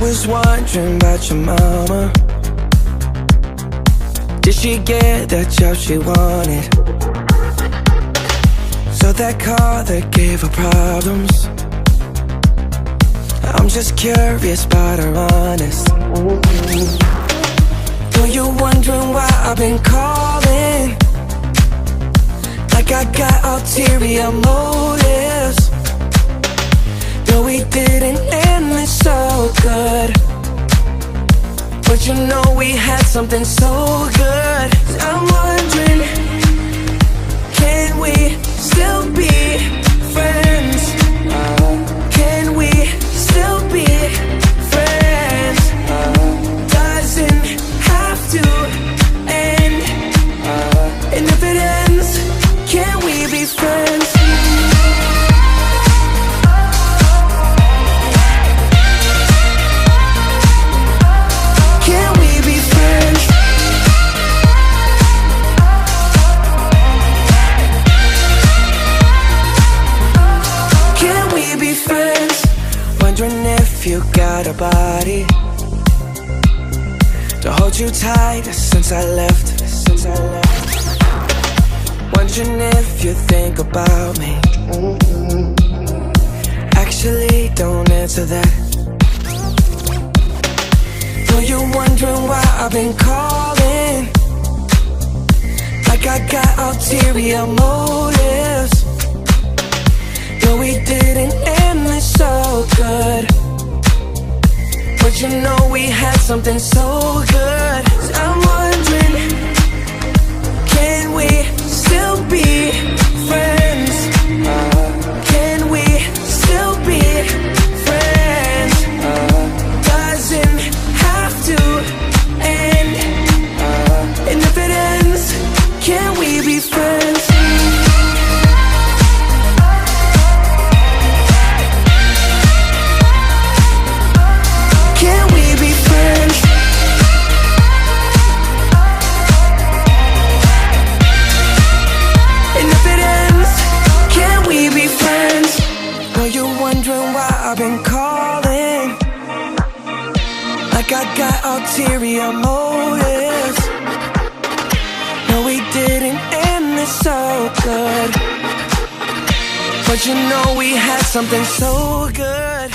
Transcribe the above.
was wondering about your mama. Did she get that job she wanted? So that car that gave her problems. I'm just curious about her honest. Though you're wondering why I've been calling, like I got ulterior motives. Though we didn't end it so good, but you know we had something so good. I'm wondering, can we still be friends? Can we still be friends? Doesn't have to end. And if it ends, can we be friends? Wondering if you got a body to hold you tight since I left. Wondering if you think about me. Actually, don't answer that. Though you're wondering why I've been calling, like I got ulterior motives. Though we didn't end it so good, but you know we had something so good. I'm wondering, can we still be friends? Can we still be friends? Doesn't have to end. And if it ends, can we be friends? I've been calling, like I got ulterior motives. No, we didn't end this so good, but you know we had something so good.